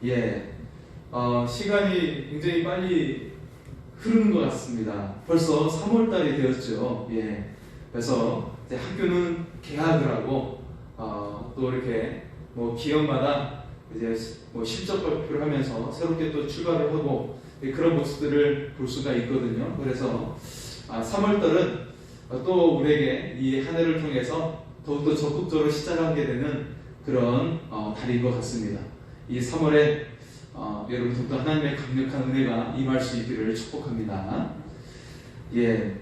예, 시간이 굉장히 빨리 흐르는 것 같습니다. 벌써 3월 달이 되었죠. 예, 그래서 이제 학교는 개학을 하고, 또 이렇게 뭐 기업마다 이제 뭐 실적 발표를 하면서 새롭게 또 출발을 하고, 그런 모습들을 볼 수가 있거든요. 그래서 3월 달은 또 우리에게 이 한 해를 통해서 더욱더 적극적으로 시작하게 되는 그런 달인 것 같습니다. 이 3월에 여러분 더욱더 하나님의 강력한 은혜가 임할 수 있기를 축복합니다. 예,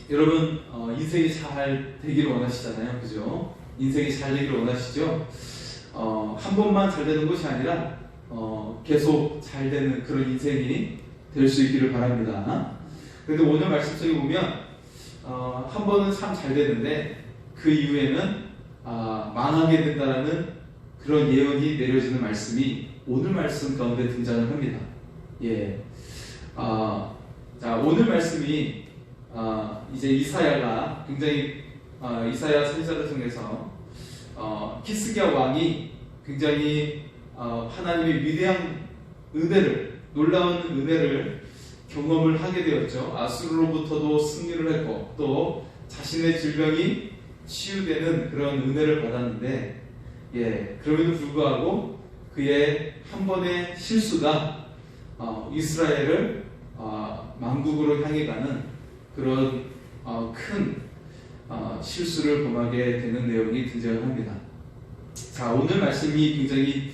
여러분 인생이 잘 되기를 원하시잖아요, 그죠? 인생이 잘 되기를 원하시죠? 한 번만 잘 되는 것이 아니라 계속 잘 되는 그런 인생이 될 수 있기를 바랍니다. 그런데 오늘 말씀 속에 보면 한 번은 참 잘 되는데 그 이후에는 망하게 된다라는 그런 예언이 내려지는 말씀이 오늘 말씀 가운데 등장을 합니다. 예, 자, 오늘 말씀이 이제 이사야가 굉장히 이사야 선지자를 통해서 히스기야 왕이 굉장히 하나님의 위대한 은혜를, 놀라운 은혜를 경험을 하게 되었죠. 아수르로부터도 승리를 했고 또 자신의 질병이 치유되는 그런 은혜를 받았는데, 예, 그럼에도 불구하고 그의 한 번의 실수가 이스라엘을 만국으로 향해 가는 그런 큰 실수를 범하게 되는 내용이 등장을 합니다. 자, 오늘 말씀이 굉장히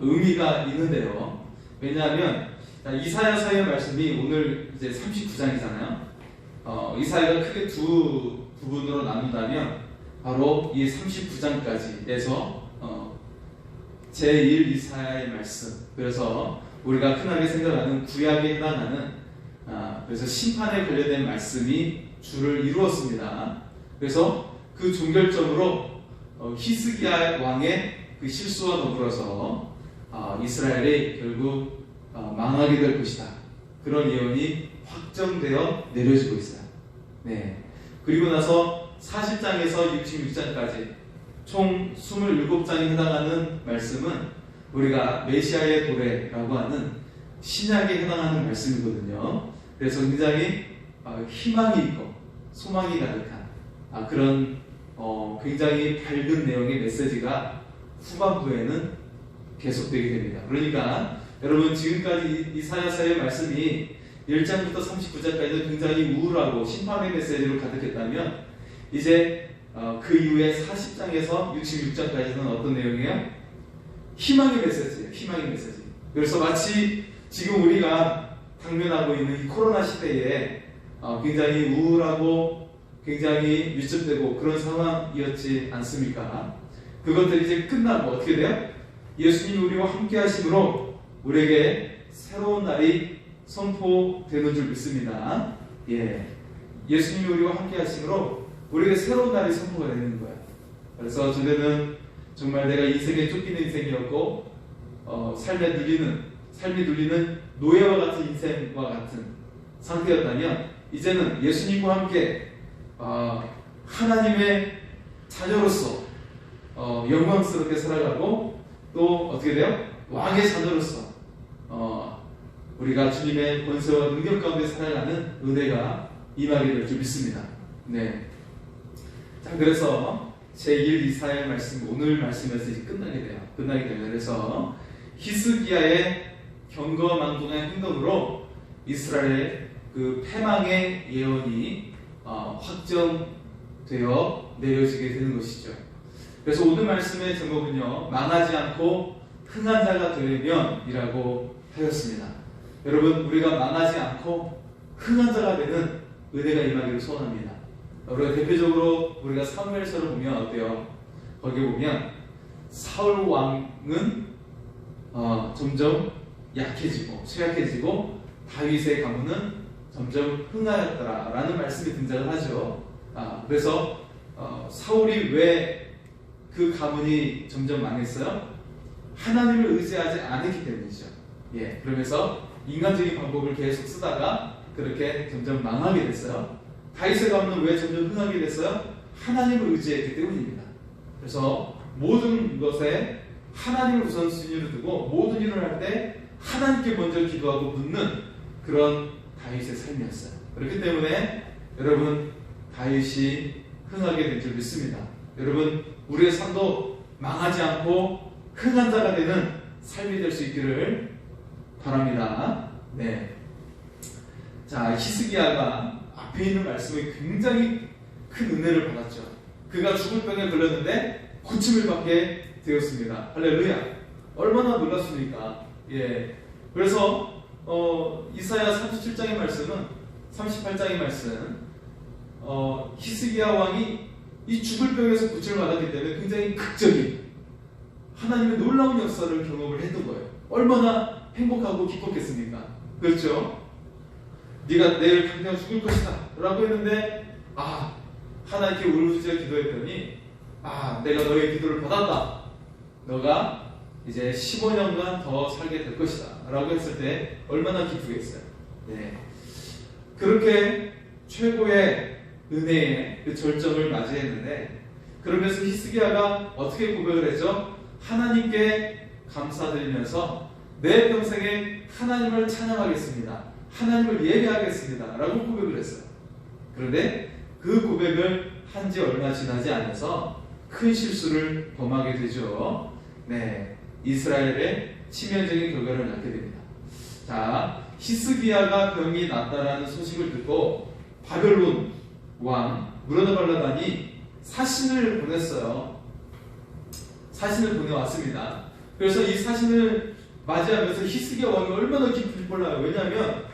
의미가 있는데요. 왜냐하면 이사야서의 말씀이 오늘 이제 39장이잖아요. 이사야가 크게 두 부분으로 나눈다면 바로 이 39장까지에서 제1 이사야의 말씀, 그래서 우리가 흔하게 생각하는 구약에 해당하는 그래서 심판에 관련된 말씀이 주를 이루었습니다. 그래서 그 종결점으로 히스기야 왕의 그 실수와 더불어서 이스라엘이 결국 망하게 될 것이다, 그런 예언이 확정되어 내려지고 있어요. 네. 그리고 나서 40장에서 66장까지 총 27장에 해당하는 말씀은 우리가 메시아의 도래라고 하는 신약에 해당하는 말씀이거든요. 그래서 굉장히 희망이 있고 소망이 가득한 그런 굉장히 밝은 내용의 메시지가 후반부에는 계속되게 됩니다. 그러니까 여러분, 지금까지 이사야서의 말씀이 1장부터 39장까지는 굉장히 우울하고 심판의 메시지로 가득했다면 이제 그 이후에 40장에서 66장까지는 어떤 내용이에요? 희망의 메시지예요. 희망의 메시지. 그래서 마치 지금 우리가 당면하고 있는 이 코로나 시대에 굉장히 우울하고 굉장히 위축되고 그런 상황이었지 않습니까? 그것들이 이제 끝나고 어떻게 돼요? 예수님이 우리와 함께 하심으로 우리에게 새로운 날이 선포되는 줄 믿습니다. 예, 예수님이 우리와 함께 하심으로 우리에게 새로운 날이 선포가 되는 거예요. 그래서 전에는 정말 내가 인생에 쫓기는 인생이었고 삶이 눌리는 노예와 같은 인생과 같은 상태였다면 이제는 예수님과 함께 하나님의 자녀로서 영광스럽게 살아가고 또 어떻게 돼요? 왕의 자녀로서 우리가 주님의 권세와 능력 가운데 살아가는 은혜가 임하게 될 줄 믿습니다. 네. 자, 그래서 제1 이사야의 말씀, 오늘 말씀에서 이제 끝나게 돼요. 그래서 히스기야의 경거망동한 행동으로 이스라엘의 그 패망의 예언이 확정되어 내려지게 되는 것이죠. 그래서 오늘 말씀의 제목은요, 망하지 않고 흥한 자가 되려면 이라고 하였습니다. 여러분, 우리가 망하지 않고 흥한 자가 되는 은혜가 임하기를 소원합니다. 우리가 대표적으로 우리가 사무엘서를 보면 어때요? 거기에 보면 사울 왕은 점점 약해지고 쇠약해지고 다윗의 가문은 점점 흥하였더라라는 말씀이 등장을 하죠. 그래서 사울이 왜 그 가문이 점점 망했어요? 하나님을 의지하지 않았기 때문이죠. 예, 그러면서 인간적인 방법을 계속 쓰다가 그렇게 점점 망하게 됐어요. 다윗의 가문은 왜 점점 흥하게 됐어요? 하나님을 의지했기 때문입니다. 그래서 모든 것에 하나님을 우선순위로 두고 모든 일을 할 때 하나님께 먼저 기도하고 묻는 그런 다윗의 삶이었어요. 그렇기 때문에 여러분 다윗이 흥하게 된 줄 믿습니다. 여러분 우리의 삶도 망하지 않고 흥한 자가 되는 삶이 될 수 있기를 바랍니다. 네. 자, 히스기야가 앞에 있는 말씀에 굉장히 큰 은혜를 받았죠. 그가 죽을 병에 걸렸는데 고침을 받게 되었습니다. 할렐루야. 얼마나 놀랐습니까? 예. 그래서 이사야 37장의 말씀은 38장의 말씀 히스기야 왕이 이 죽을 병에서 고침을 받았기 때문에 굉장히 극적인 하나님의 놀라운 역사를 경험을 했던 거예요. 얼마나 행복하고 기뻤겠습니까? 그렇죠? 네가 내일 당장 죽을 것이다 라고 했는데 하나님께 울부짖어 기도했더니 내가 너의 기도를 받았다. 너가 이제 15년간 더 살게 될 것이다 라고 했을 때 얼마나 기쁘겠어요. 네. 그렇게 최고의 은혜의 그 절정을 맞이했는데 그러면서 히스기야가 어떻게 고백을 했죠? 하나님께 감사드리면서 내 평생에 하나님을 찬양하겠습니다. 하나님을 예배하겠습니다 라고 고백을 했어요. 그런데 그 고백을 한 지 얼마 지나지 않아서 큰 실수를 범하게 되죠. 네, 이스라엘의 치명적인 결과를 낳게 됩니다. 자, 히스기야가 병이 났다라는 소식을 듣고 바벨론 왕 무르다발라단이 사신을 보냈어요. 사신을 보내왔습니다. 그래서 이 사신을 맞이하면서 히스기야 왕이 얼마나 기쁜지 몰라요. 왜냐하면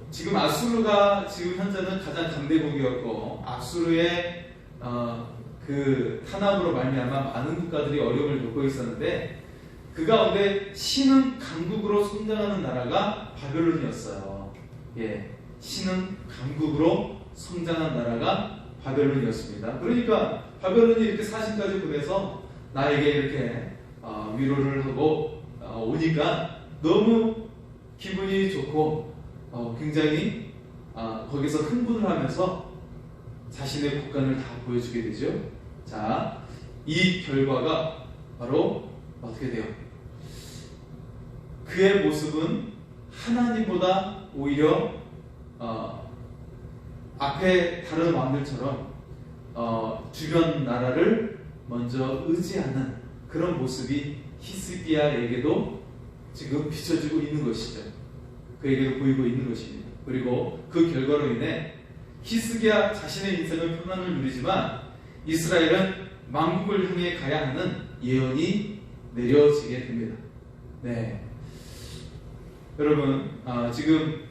지금 아수르가 지금 현재는 가장 강대국이었고 아수르의 그 탄압으로 말미암아 많은 국가들이 어려움을 겪고 있었는데 그 가운데 신흥 강국으로 성장하는 나라가 바벨론이었어요. 예, 신흥 강국으로 성장한 나라가 바벨론이었습니다. 그러니까 바벨론이 이렇게 사신까지 보내서 나에게 이렇게 위로를 하고 오니까 너무 기분이 좋고 굉장히 거기서 흥분을 하면서 자신의 국간을 다 보여주게 되죠. 자, 이 결과가 바로 어떻게 돼요? 그의 모습은 하나님보다 오히려 앞에 다른 왕들처럼 주변 나라를 먼저 의지하는 그런 모습이 히스기야에게도 지금 비춰지고 있는 것이죠. 그에게도 보이고 있는 것입니다. 그리고 그 결과로 인해 히스기야 자신의 인생은 평안을 누리지만 이스라엘은 만국을 향해 가야 하는 예언이 내려지게 됩니다. 네, 여러분 지금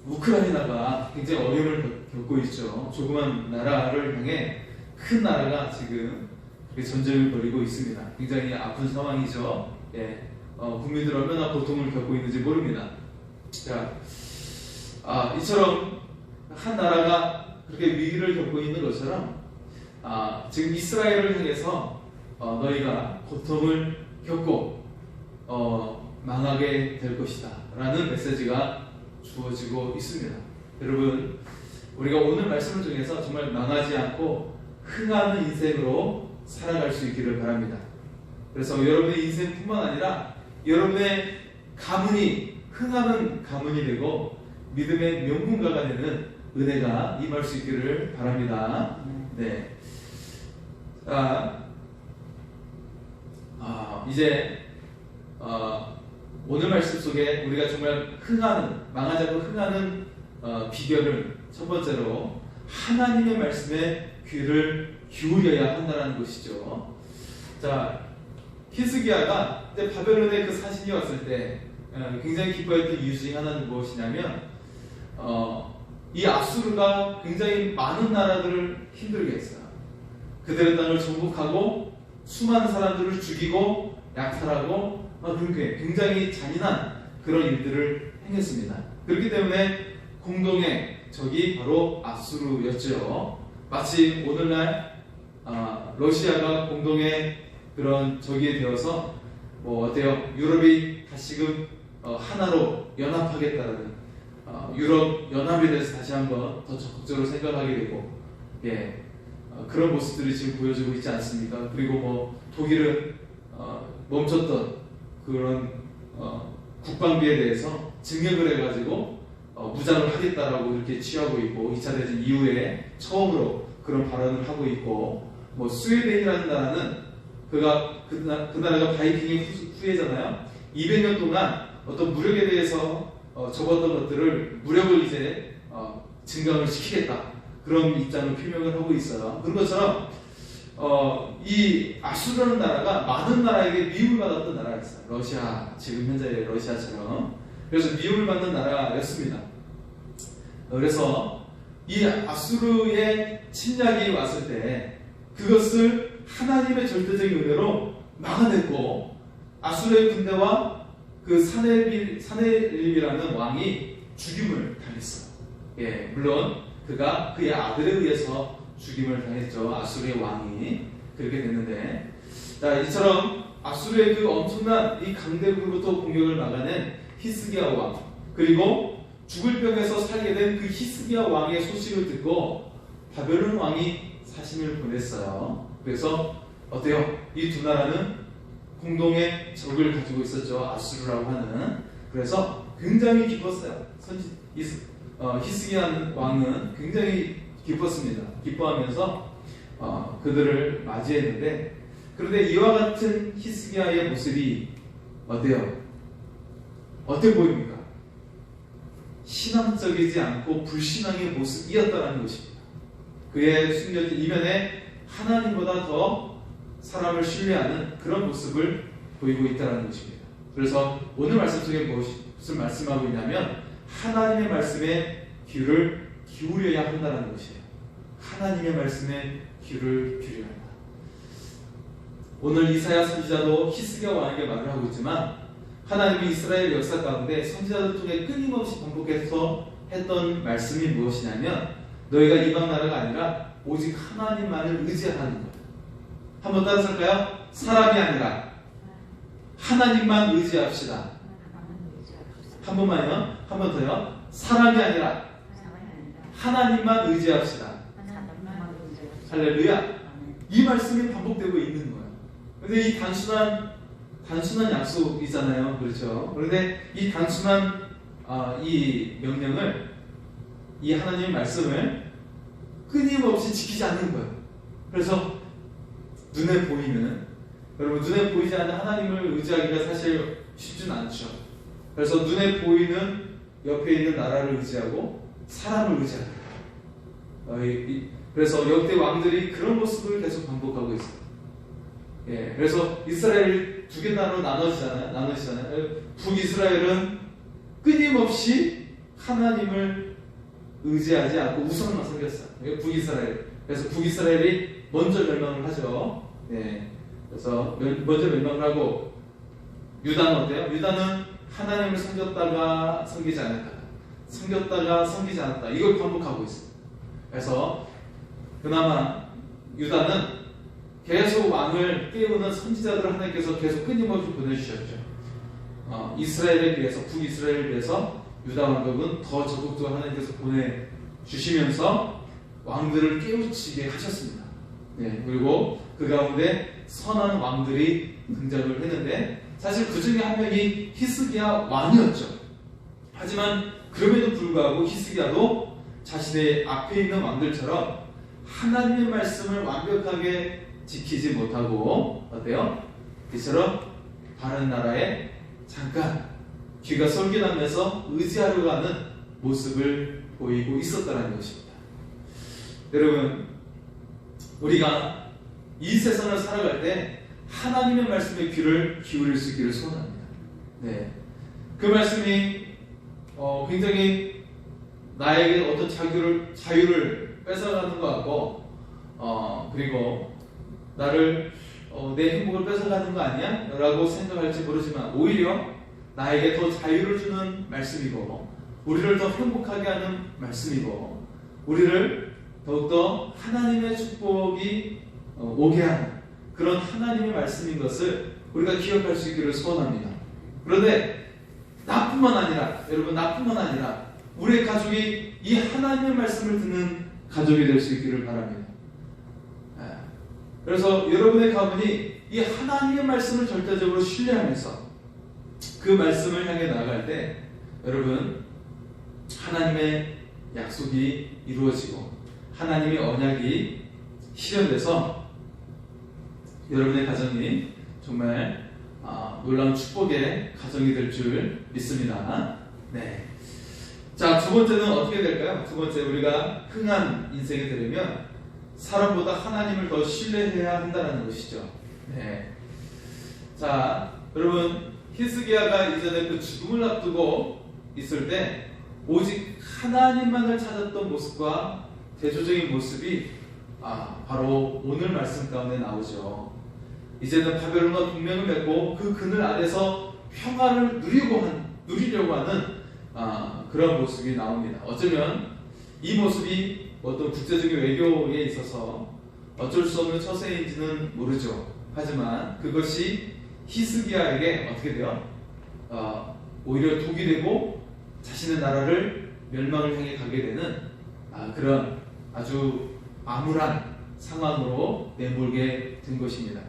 우크라이나가 굉장히 어려움을 겪고 있죠. 조그만 나라를 향해 큰 나라가 지금 전쟁을 벌이고 있습니다. 굉장히 아픈 상황이죠. 예, 국민들 얼마나 고통을 겪고 있는지 모릅니다. 자, 이처럼 한 나라가 그렇게 위기를 겪고 있는 것처럼 지금 이스라엘을 향해서 너희가 고통을 겪고 망하게 될 것이다 라는 메시지가 주어지고 있습니다. 여러분 우리가 오늘 말씀을 통해서 정말 망하지 않고 흥하는 인생으로 살아갈 수 있기를 바랍니다. 그래서 여러분의 인생뿐만 아니라 여러분의 가문이 흥하는 가문이 되고 믿음의 명문가가 되는 은혜가 임할 수 있기를 바랍니다. 네. 이제 오늘 말씀 속에 우리가 정말 흥하는, 망하지 않고 흥하는 비결을 첫 번째로 하나님의 말씀에 귀를 기울여야 한다는 것이죠. 자, 히스기야가 바벨론의 그 사신이 왔을 때 굉장히 기뻐했던 이유 중에 하나는 무엇이냐면 이 아수르가 굉장히 많은 나라들을 힘들게 했어요. 그들의 땅을 정복하고 수많은 사람들을 죽이고 약탈하고 그렇게 굉장히 잔인한 그런 일들을 행했습니다. 그렇기 때문에 공동의 적이 바로 아수르였죠. 마치 오늘날 러시아가 공동의 그런 적이 되어서 어때요? 유럽이 다시금 하나로 연합하겠다는 유럽 연합에 대해서 다시 한번 더 적극적으로 생각하게 되고, 예, 그런 모습들이 지금 보여지고 있지 않습니까? 그리고 독일은 멈췄던 그런 국방비에 대해서 증액을 해가지고 무장을 하겠다라고 이렇게 취하고 있고 2차 대전 이후에 처음으로 그런 발언을 하고 있고 뭐 스웨덴이라는 나라는 그 나라가 바이킹의 후예잖아요. 200년 동안 어떤 무력에 대해서 접었던 것들을 무력을 이제 증강을 시키겠다 그런 입장을 표명을 하고 있어요. 그런 것처럼 이 아수르라는 나라가 많은 나라에게 미움을 받았던 나라였어요. 러시아, 지금 현재의 러시아처럼. 그래서 미움을 받는 나라였습니다. 그래서 이 아수르의 침략이 왔을 때 그것을 하나님의 절대적인 은혜로 막아냈고 아수르의 군대와 그 사네립이라는 왕이 죽임을 당했어요. 예, 물론 그가 그의 아들에 의해서 죽임을 당했죠. 아수르의 왕이 그렇게 됐는데, 자, 이처럼 아수르의 그 엄청난 이 강대국으로부터 공격을 막아낸 히스기야 왕, 그리고 죽을 병에서 살게 된 그 히스기야 왕의 소식을 듣고 바벨론 왕이 사신을 보냈어요. 그래서 어때요? 이 두 나라는 공동의 적을 가지고 있었죠. 아수르라고 하는. 그래서 굉장히 기뻤어요. 히스기야 왕은 굉장히 기뻤습니다. 기뻐하면서 그들을 맞이했는데, 그런데 이와 같은 히스기야의 모습이 어때요? 어떻게 보입니까? 신앙적이지 않고 불신앙의 모습이었다는 것입니다. 그의 숨겨진 이면에 하나님보다 더 사람을 신뢰하는 그런 모습을 보이고 있다는 것입니다. 그래서 오늘 말씀 속에 무엇을 말씀하고 있냐면 하나님의 말씀에 귀를 기울여야 한다는 것이에요. 하나님의 말씀에 귀를 기울여야 한다. 오늘 이사야 선지자도 히스기야 왕에게 말을 하고 있지만 하나님이 이스라엘 역사 가운데 선지자들 통해 끊임없이 반복해서 했던 말씀이 무엇이냐면 너희가 이방 나라가 아니라 오직 하나님만을 의지하는 거예요. 한번 따라할까요? 사람이 아니라 하나님만 의지합시다. 한 번만요. 한 번 더요. 사람이 아니라 하나님만 의지합시다. 할렐루야. 이 말씀이 반복되고 있는 거예요. 그런데 이 단순한 약속이잖아요. 그렇죠? 그런데 이 단순한 이 명령을, 이 하나님의 말씀을 끊임없이 지키지 않는 거예요. 그래서 눈에 보이는, 여러분 눈에 보이지 않는 하나님을 의지하기가 사실 쉽지는 않죠. 그래서 눈에 보이는 옆에 있는 나라를 의지하고 사람을 의지합니다. 그래서 역대 왕들이 그런 모습을 계속 반복하고 있어요. 예, 그래서 이스라엘 두 개 나라로 나눠지잖아요. 북이스라엘은 끊임없이 하나님을 의지하지 않고 우상만 섬겼어요. 북이스라엘. 그래서 북이스라엘이 먼저 멸망을 하죠. 예, 그래서 먼저 멸망을 하고 유다는 어때요? 유다는 하나님을 섬겼다가 섬기지 않았다. 섬겼다가 섬기지 않았다. 이걸 반복하고 있어요. 그래서 그나마 유다는 계속 왕을 깨우는 선지자들을 하나님께서 계속 끊임없이 보내주셨죠. 이스라엘에 비해서, 북이스라엘에 비해서 유다 왕국은 더 적극적으로 하나님께서 보내주시면서 왕들을 깨우치게 하셨습니다. 네, 그리고 그 가운데 선한 왕들이 등장을 했는데 사실 그 중에 한 명이 히스기야 왕이었죠. 하지만 그럼에도 불구하고 히스기야도 자신의 앞에 있는 왕들처럼 하나님의 말씀을 완벽하게 지키지 못하고 어때요? 이처럼 다른 나라에 잠깐 귀가 솔깃하면서 의지하려고 하는 모습을 보이고 있었다는 것입니다. 여러분, 우리가 이 세상을 살아갈 때 하나님의 말씀에 귀를 기울일 수 있기를 소원합니다. 네, 그 말씀이 굉장히 나에게 어떤 자유를 뺏어가는 것 같고 그리고 나를 내 행복을 뺏어가는 거 아니야? 라고 생각할지 모르지만 오히려 나에게 더 자유를 주는 말씀이고 우리를 더 행복하게 하는 말씀이고 우리를 더욱더 하나님의 축복이 오게 하는 그런 하나님의 말씀인 것을 우리가 기억할 수 있기를 소원합니다. 그런데 나뿐만 아니라 우리의 가족이 이 하나님의 말씀을 듣는 가족이 될 수 있기를 바랍니다. 그래서 여러분의 가문이 이 하나님의 말씀을 절대적으로 신뢰하면서 그 말씀을 향해 나아갈 때 여러분 하나님의 약속이 이루어지고 하나님의 언약이 실현돼서 여러분의 가정이 정말 놀라운 축복의 가정이 될 줄 믿습니다. 네. 자, 두 번째는 어떻게 될까요? 두 번째, 우리가 흥한 인생이 되려면 사람보다 하나님을 더 신뢰해야 한다는 것이죠. 네. 자, 여러분 히스기야가 이전에 그 죽음을 앞두고 있을 때 오직 하나님만을 찾았던 모습과 대조적인 모습이 바로 오늘 말씀 가운데 나오죠. 이제는 바벨론과 동맹을 맺고 그 그늘 아래서 평화를 누리려고 하는 그런 모습이 나옵니다. 어쩌면 이 모습이 어떤 국제적인 외교에 있어서 어쩔 수 없는 처세인지는 모르죠. 하지만 그것이 히스기야에게 어떻게 돼요? 오히려 독이 되고 자신의 나라를 멸망을 향해 가게 되는 그런 아주 암울한 상황으로 내몰게 된 것입니다.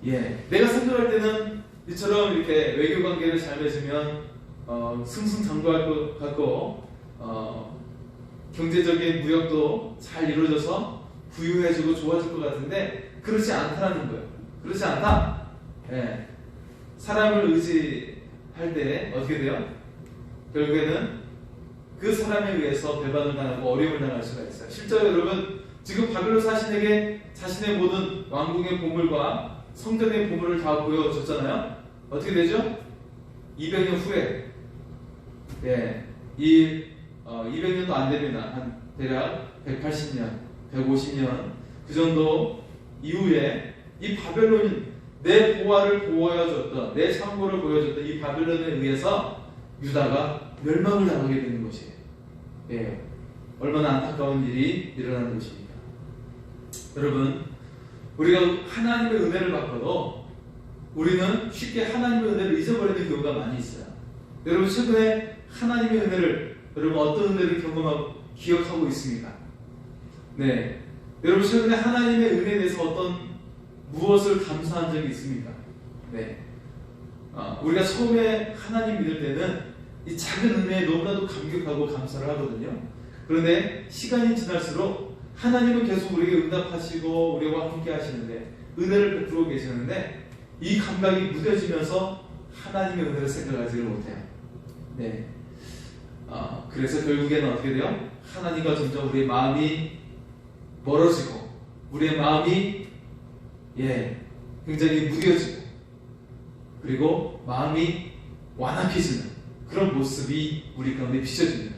예, 내가 생각할 때는 이처럼 이렇게 외교 관계를 잘 맺으면 승승장구할 것 같고 경제적인 무역도 잘 이루어져서 부유해지고 좋아질 것 같은데 그렇지 않다는 거예요. 그렇지 않다. 예, 사람을 의지할 때 어떻게 돼요? 결국에는 그 사람에 의해서 배반을 당하고 어려움을 당할 수가 있어요. 실제로 여러분 지금 바벨론 사신에게 자신의 모든 왕궁의 보물과 성전의 보물을 다 보여줬잖아요. 어떻게 되죠? 200년 후에 예, 200년도 안 됩니다. 한 대략 180년, 150년 그 정도 이후에 이 바벨론이 내 보화를 보여줬던, 내 창고를 보여줬던 이 바벨론에 의해서 유다가 멸망을 당하게 되는 것이에요. 예, 얼마나 안타까운 일이 일어나는 것입니까? 여러분, 우리가 하나님의 은혜를 받고도 우리는 쉽게 하나님의 은혜를 잊어버리는 경우가 많이 있어요. 여러분 최근에 하나님의 은혜를 여러분 어떤 은혜를 경험하고 기억하고 있습니까? 네, 여러분 최근에 하나님의 은혜에 대해서 무엇을 감사한 적이 있습니까? 네, 우리가 처음에 하나님 믿을 때는 이 작은 은혜에 너무나도 감격하고 감사를 하거든요. 그런데 시간이 지날수록 하나님은 계속 우리에게 응답하시고 우리와 함께 하시는데 은혜를 베풀고 계시는데 이 감각이 무뎌지면서 하나님의 은혜를 생각하지를 못해요. 네, 그래서 결국에는 어떻게 돼요? 하나님과 점점 우리의 마음이 멀어지고 우리의 마음이 굉장히 무뎌지고 그리고 마음이 완악해지는 그런 모습이 우리 가운데 비춰집니다.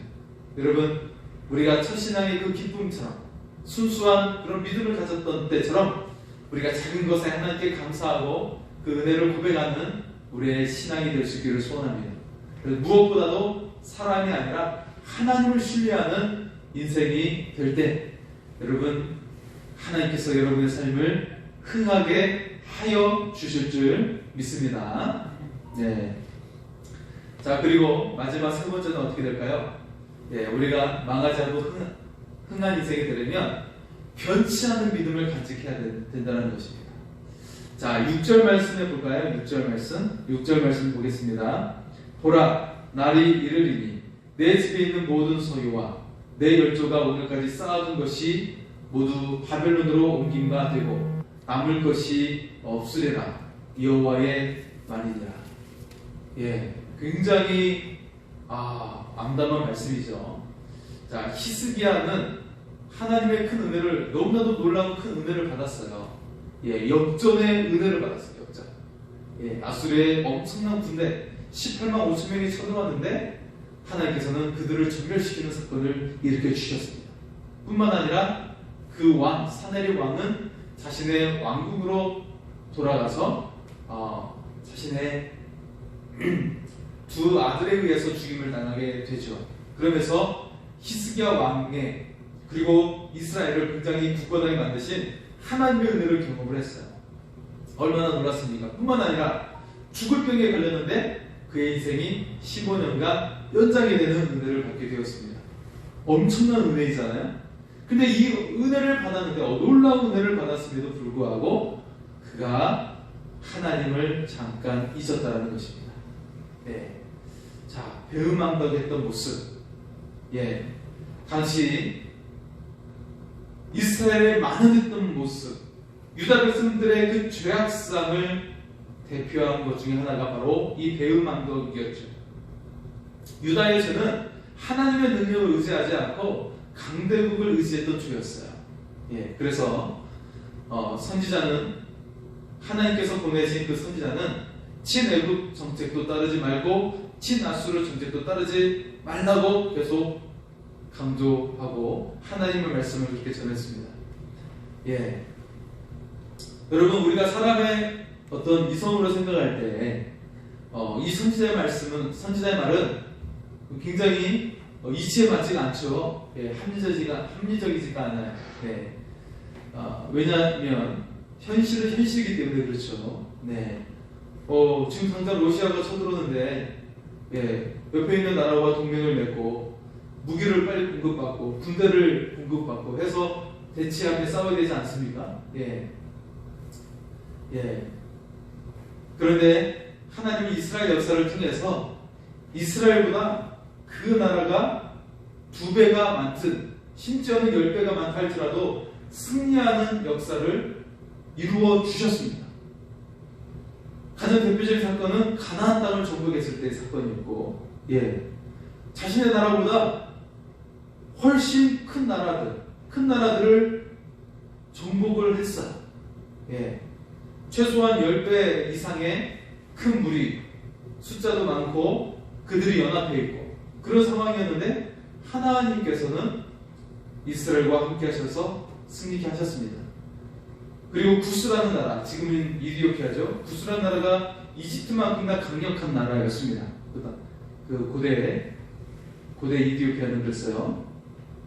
여러분, 우리가 첫신앙의 그 기쁨처럼 순수한 그런 믿음을 가졌던 때처럼 우리가 작은 것에 하나님께 감사하고 그 은혜를 고백하는 우리의 신앙이 될 수 있기를 소원합니다. 무엇보다도 사람이 아니라 하나님을 신뢰하는 인생이 될 때 여러분 하나님께서 여러분의 삶을 흥하게 하여 주실 줄 믿습니다. 네. 자, 그리고 마지막 세 번째는 어떻게 될까요? 우리가 망하지 않고 흥한 인생이 되려면 변치 않은 믿음을 간직해야 된다는 것입니다. 자, 6절 말씀해 볼까요? 6절 말씀 보겠습니다. 보라, 날이 이르리니 내 집에 있는 모든 소유와 내 열조가 오늘까지 쌓아둔 것이 모두 바벨론으로 옮김바 되고 남을 것이 없으리라. 여호와의 말이니라. 예, 굉장히 암담한 말씀이죠. 자, 히스기야는 하나님의 큰 은혜를 너무나도 놀라운 큰 은혜를 받았어요. 예, 역전의 은혜를 받았어요. 역전. 예, 아수르의 엄청난 군대 18만 5천 명이 쳐들어왔는데 하나님께서는 그들을 전멸시키는 사건을 일으켜 주셨습니다. 뿐만 아니라 그 왕, 사네립 왕은 자신의 왕국으로 돌아가서 자신의 두 아들에 의해서 죽임을 당하게 되죠. 그러면서 히스기야 왕의 그리고 이스라엘을 굉장히 굳건하게 만드신 하나님의 은혜를 경험을 했어요. 얼마나 놀랐습니까? 뿐만 아니라 죽을 병에 걸렸는데 그의 인생이 15년간 연장이 되는 은혜를 받게 되었습니다. 엄청난 은혜이잖아요. 근데 이 은혜를 받았는데 놀라운 은혜를 받았음에도 불구하고 그가 하나님을 잠깐 잊었다라는 것입니다. 네. 자, 배은망덕했던 모습. 예. 당시 이스라엘의 만연했던 모습, 유다 백성들의 그 죄악상을 대표한 것 중에 하나가 바로 이 배은망덕이었죠. 유다의 죄는 하나님의 능력을 의지하지 않고 강대국을 의지했던 죄였어요. 예, 그래서 선지자는, 하나님께서 보내신 그 선지자는 친애국 정책도 따르지 말고 친아수르 정책도 따르지 말라고 계속 강조하고 하나님의 말씀을 그렇게 전했습니다. 예, 여러분, 우리가 사람의 어떤 이성으로 생각할 때 이 선지자의 말은 굉장히 이치에 맞지가 않죠. 예, 합리적이지가 않아요. 네. 왜냐하면 현실이기 때문에 그렇죠. 네. 지금 당장 러시아가 쳐들어오는데, 예, 옆에 있는 나라와 동맹을 맺고 무기를 빨리 공급받고 군대를 공급받고 해서 대치하게 싸워야 되지 않습니까? 예. 예. 그런데 하나님이 이스라엘 역사를 통해서 이스라엘보다 그 나라가 2배가 많든 심지어는 10배가 많다 할지라도 승리하는 역사를 이루어 주셨습니다. 가장 대표적인 사건은 가나안 땅을 정복했을 때의 사건이었고, 예, 자신의 나라보다 훨씬 큰 나라들을 정복을 했어요. 예, 최소한 10배 이상의 큰 무리, 숫자도 많고 그들이 연합해 있고 그런 상황이었는데 하나님께서는 이스라엘과 함께 하셔서 승리케 하셨습니다. 그리고 구스라는 나라, 지금은 이디오피아죠. 구스라는 나라가 이집트만큼이나 강력한 나라였습니다. 그 고대 이디오피아는 그랬어요.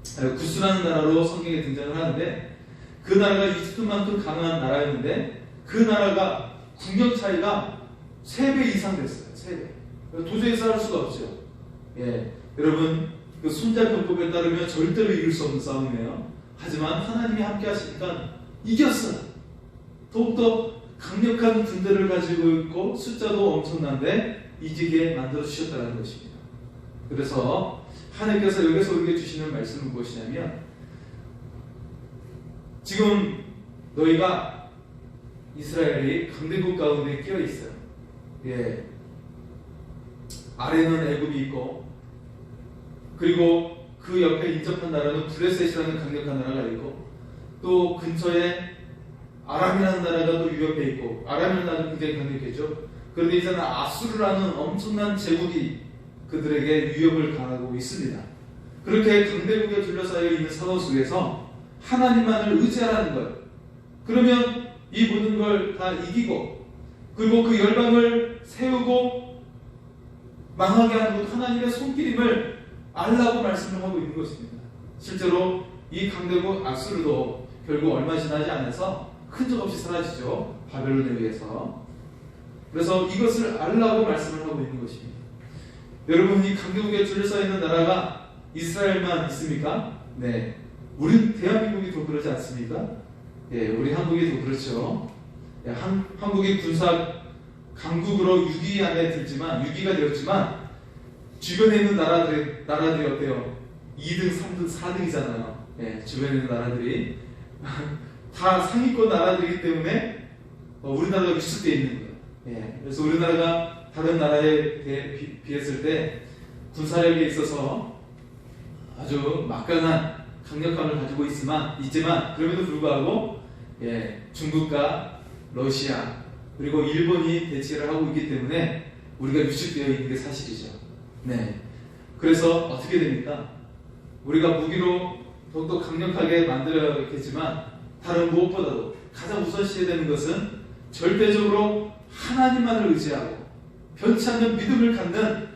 구스라는 나라로 성경에 등장을 하는데, 그 나라가 이집트만큼 강한 나라였는데 그 나라가 국력 차이가 3배 이상 됐어요. 3배. 도저히 싸울 수가 없죠. 예, 여러분, 그 손자병법에 따르면 절대로 이길 수 없는 싸움이에요. 하지만 하나님이 함께 하시니까 이겼어요. 더욱더 강력한 군대를 가지고 있고 숫자도 엄청난데 이기게 만들어 주셨다는 것입니다. 그래서 하나님께서 여기서 우리에게 주시는 말씀은 무엇이냐면, 지금 너희가 이스라엘이 강대국 가운데 끼어 있어요. 예, 아래는 애굽이 있고, 그리고 그 옆에 인접한 나라는 브레셋이라는 강력한 나라가 있고, 또 근처에 아람이라는 나라가 또 유협해 있고, 아람이라는 나라도 굉장히 강력했죠. 그런데 이제는 아수르라는 엄청난 제국이 그들에게 위협을 가하고 있습니다. 그렇게 강대국에 둘러싸여 있는 상황 속에서 하나님만을 의지하라는 거예요. 그러면 이 모든 걸 다 이기고, 그리고 그 열방을 세우고 망하게 하는 것, 하나님의 손길임을 알라고 말씀을 하고 있는 것입니다. 실제로 이 강대국 아수르도 결국 얼마 지나지 않아서 흔적 없이 사라지죠. 바벨론에 의해서. 그래서 이것을 알라고 말씀을 하고 있는 것입니다. 여러분, 이 강대국에 둘러싸여 있는 나라가 이스라엘만 있습니까? 네. 우리 대한민국이 더 그러지 않습니까? 예, 우리 한국이 더 그렇죠. 예, 한국이 군사 강국으로 6위 안에 들지만, 6위가 되었지만 주변에 있는 나라들이 어때요? 2등, 3등, 4등이잖아요. 예, 주변에 있는 나라들이 다 상위권 나라들이기 때문에 우리나라가 위축되어 있는 거예요. 예, 그래서 우리나라가 다른 나라에 비했을 때 군사력에 있어서 아주 막강한 강력함을 가지고 있지만 그럼에도 불구하고, 예, 중국과 러시아 그리고 일본이 대치를 하고 있기 때문에 우리가 위축되어 있는 게 사실이죠. 네. 그래서 어떻게 됩니까? 우리가 무기로 더욱더 강력하게 만들어야겠지만 다른 무엇보다도 가장 우선시해야 되는 것은 절대적으로 하나님만을 의지하고 변치 않는 믿음을 갖는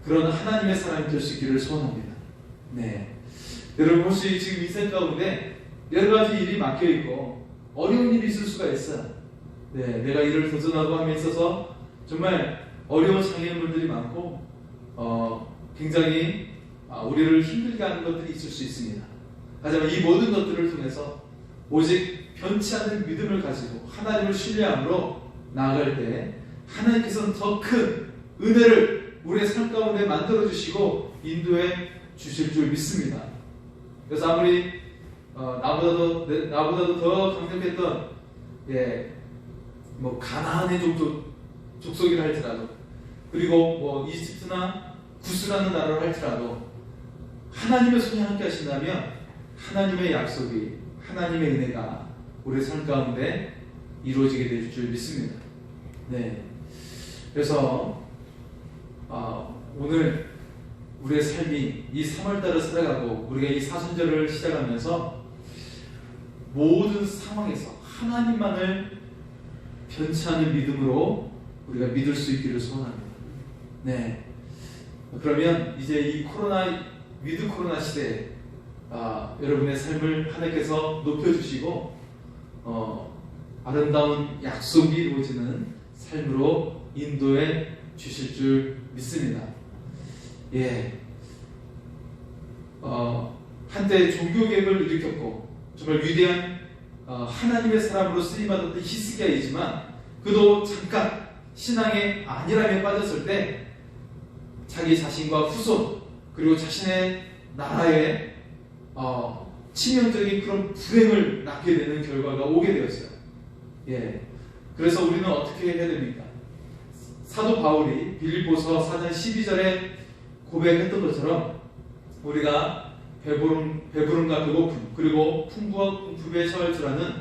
그런 하나님의 사람이 될 수 있기를 소원합니다. 네. 여러분, 혹시 지금 인생 가운데 여러 가지 일이 막혀 있고 어려운 일이 있을 수가 있어요. 네, 내가 일을 도전하고 함에 있어서 정말 어려운 장애인분들이 많고 굉장히 우리를 힘들게 하는 것들이 있을 수 있습니다. 하지만 이 모든 것들을 통해서 오직 변치 않는 믿음을 가지고 하나님을 신뢰함으로 나아갈 때 하나님께서는 더 큰 은혜를 우리의 삶 가운데 만들어 주시고 인도해 주실 줄 믿습니다. 그래서 아무리 나보다도 더 강력했던 가나안의 족속이라 할지라도, 그리고 이집트나 구스라는 나라를 할지라도 하나님의 손이 함께 하신다면 하나님의 약속이, 하나님의 은혜가 우리의 삶 가운데 이루어지게 될 줄 믿습니다. 네. 그래서 오늘 우리의 삶이 이 3월달을 살아가고 우리가 이 사순절을 시작하면서 모든 상황에서 하나님만을 변치 않는 믿음으로 우리가 믿을 수 있기를 소원합니다. 네. 그러면 이제 이 위드 코로나 시대에 여러분의 삶을 하나님께서 높여주시고 아름다운 약속이 이루어지는 삶으로 인도해 주실 줄 믿습니다. 한때 종교개혁을 일으켰고 정말 위대한 하나님의 사람으로 쓰임받았던 히스기야이지만 그도 잠깐 신앙의 안일함에 빠졌을 때 자기 자신과 후손 그리고 자신의 나라에 치명적인 그런 불행을 낳게 되는 결과가 오게 되었어요. 그래서 우리는 어떻게 해야 됩니까? 사도 바울이 빌립보서 4장 12절에 고백했던 것처럼 우리가 배부름과 배고픔 그리고 풍부와 풍부에 처할 줄 아는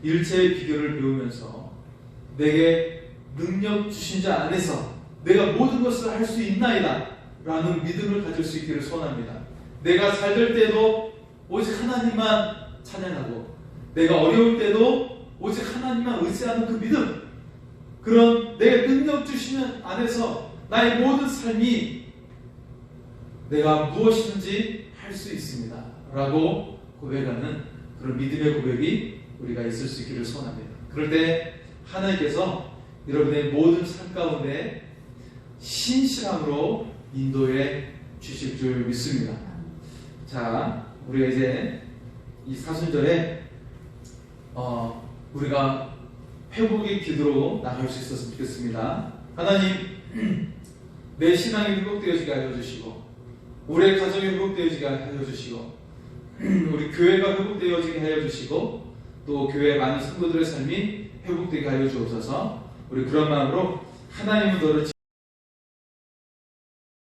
일체의 비결을 배우면서 내게 능력 주신 자 안에서 내가 모든 것을 할 수 있나이다 라는 믿음을 가질 수 있기를 소원합니다. 내가 잘 될 때도 오직 하나님만 찬양하고 내가 어려울 때도 오직 하나님만 의지하는 그 믿음, 그런 내 능력 주시는 안에서 나의 모든 삶이 내가 무엇이든지 할 수 있습니다 라고 고백하는 그런 믿음의 고백이 우리가 있을 수 있기를 소원합니다. 그럴 때 하나님께서 여러분의 모든 삶 가운데 신실함으로 인도해 주실 줄 믿습니다. 자, 우리가 이제 이 사순절에 우리가 회복의 기도로 나갈 수 있었으면 좋겠습니다. 하나님, 내 신앙이 회복되어지게 하여 주시고 우리의 가정이 회복되어지게 하여 주시고 우리 교회가 회복되어지게 하여 주시고 또 교회 많은 성도들의 삶이 회복되게 하여 주옵소서. 우리 그런 마음으로 하나님은 너를